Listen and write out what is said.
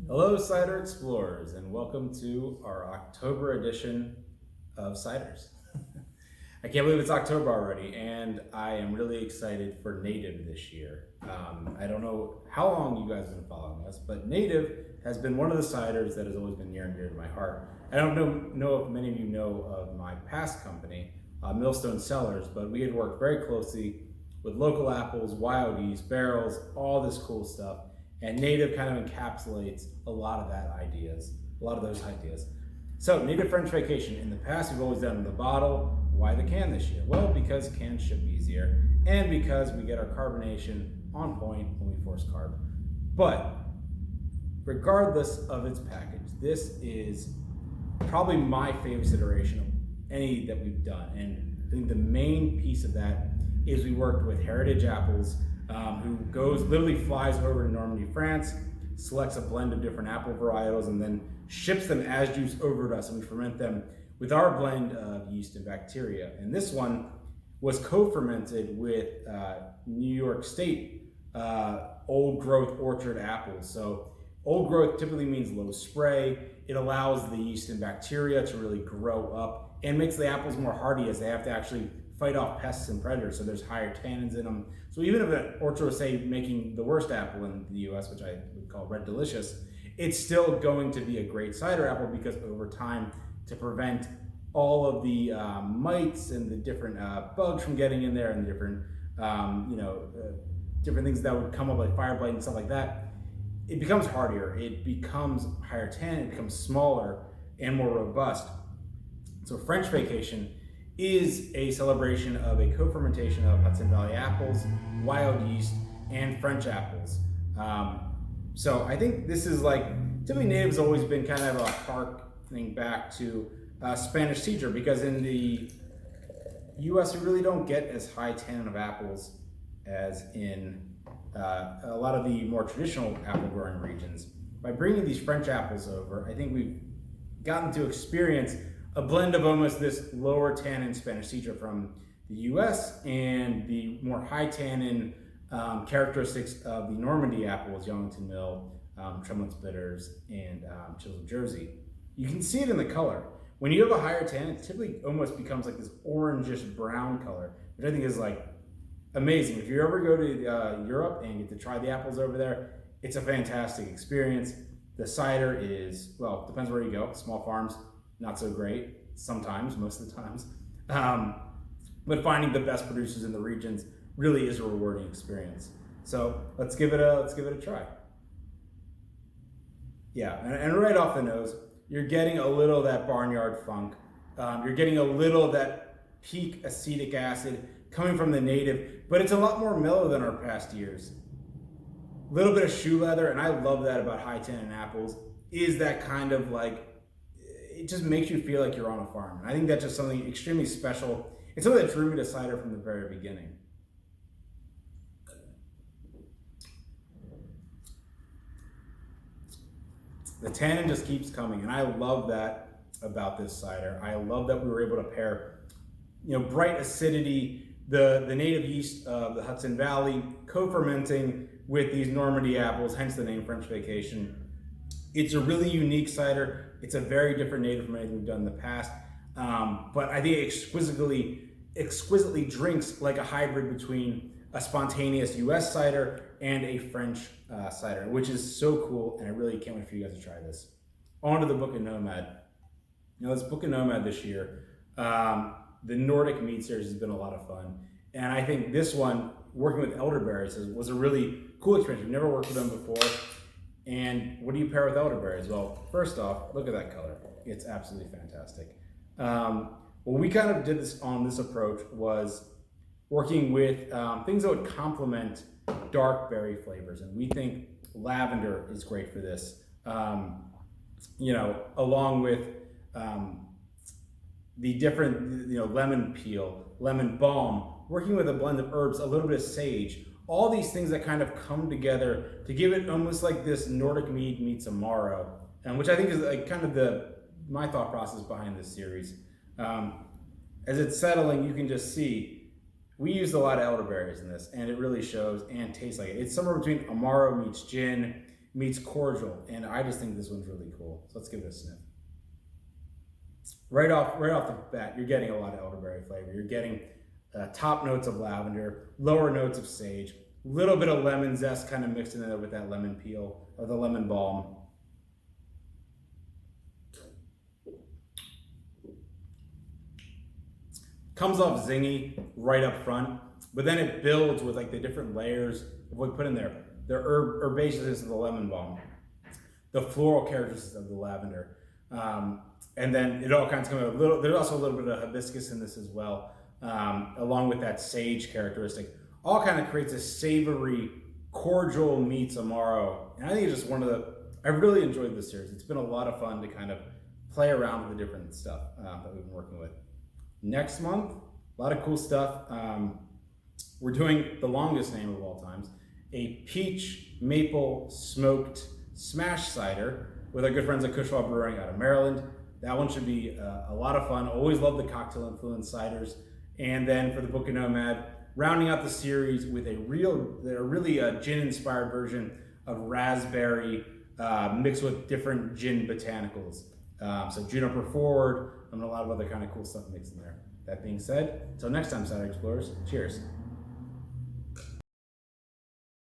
Hello, cider explorers, and welcome to our October edition of ciders. I can't believe it's October already, and I am really excited for Native this year. I don't know how long you guys have been following us, but Native has been one of the ciders that has always been near and dear to my heart. I don't know if many of you know of my past company, Millstone Cellars, but we had worked very closely with local apples, wild yeast, barrels, all this cool stuff. And Native kind of encapsulates a lot of those ideas. So Native French Vacation, in the past we've always done the bottle. Why the can this year? Well, because cans ship easier and because we get our carbonation on point when we force carb. But regardless of its package, this is probably my favorite iteration of any that we've done. And I think the main piece of that is we worked with Heritage Apples, who literally flies over to Normandy, France, selects a blend of different apple varietals, and then ships them as juice over to us, and we ferment them with our blend of yeast and bacteria. And this one was co-fermented with New York State old growth orchard apples. So old growth typically means low spray. It allows the yeast and bacteria to really grow up and makes the apples more hardy, as they have to actually fight off pests and predators, so there's higher tannins in them. So even if an orchard was, say, making the worst apple in the US, which I would call Red Delicious, it's still going to be a great cider apple, because over time, to prevent all of the mites and the different bugs from getting in there, and the different different things that would come up, like fire blight and stuff like that, it becomes hardier, it becomes higher tannin, it becomes smaller and more robust. So French Vacation is a celebration of a co-fermentation of Hudson Valley apples, wild yeast, and French apples. So I think this is typically Native's always been kind of a harkening back to Spanish cedar, because in the US we really don't get as high tannin of apples as in a lot of the more traditional apple growing regions. By bringing these French apples over, I think we've gotten to experience a blend of almost this lower tannin Spanish cedar from the US and the more high tannin characteristics of the Normandy apples, Youngstown Mill, Tremlins Bitters, and Chisel Jersey. You can see it in the color. When you have a higher tannin, it typically almost becomes like this orangish brown color, which I think is amazing. If you ever go to Europe and get to try the apples over there, it's a fantastic experience. The cider is, well, depends where you go. Small farms, not so great sometimes, most of the times. But finding the best producers in the regions really is a rewarding experience. So let's give it a try. Yeah, and right off the nose, you're getting a little of that barnyard funk. You're getting a little of that peak acetic acid coming from the Native, but it's a lot more mellow than our past years. A little bit of shoe leather, and I love that about high tannin apples, is that kind of it just makes you feel like you're on a farm. And I think that's just something extremely special. It's something that drew me to cider from the very beginning. The tannin just keeps coming, and I love that about this cider. I love that we were able to pair, bright acidity, the native yeast of the Hudson Valley, co-fermenting with these Normandy apples, hence the name French Vacation. It's a really unique cider. It's a very different Native from anything we've done in the past, but I think it exquisitely drinks like a hybrid between a spontaneous US cider and a French cider, which is so cool, and I really can't wait for you guys to try this. On to the Book of Nomad. This Book of Nomad this year, the Nordic mead series has been a lot of fun, and I think this one, working with elderberries, was a really cool experience. We've never worked with them before. And what do you pair with elderberries? Well, first off, look at that color. It's absolutely fantastic. What we kind of did on this approach was working with things that would complement dark berry flavors. And we think lavender is great for this. Along with the different, lemon peel, lemon balm, working with a blend of herbs, a little bit of sage, all these things that kind of come together to give it almost like this Nordic mead meets Amaro, and which I think is kind of my thought process behind this series. As it's settling, you can just see we used a lot of elderberries in this, and it really shows and tastes like it. It's somewhere between Amaro meets gin meets cordial, and I just think this one's really cool. So let's give it a sniff. Right off the bat, you're getting a lot of elderberry flavor. You're getting top notes of lavender, lower notes of sage, a little bit of lemon zest kind of mixed in there with that lemon peel or the lemon balm. Comes off zingy right up front, but then it builds with like the different layers of what we put in there. The herbaceousness of the lemon balm, the floral characteristics of the lavender, and then it all kinds of come a little. There's also a little bit of hibiscus in this as well, along with that sage characteristic. All kind of creates a savory, cordial meets amaro, and I think it's just one of the. I really enjoyed this series. It's been a lot of fun to kind of play around with the different stuff that we've been working with. Next month, a lot of cool stuff. We're doing the longest name of all times, a peach maple smoked smash cider with our good friends at Cushwa Brewing out of Maryland. That one should be a lot of fun. Always love the cocktail influenced ciders. And then for the Book of Nomad, rounding out the series with a really gin inspired version of raspberry mixed with different gin botanicals. So juniper forward, and a lot of other kind of cool stuff mixed in there. That being said, until next time, Cider Explorers, cheers.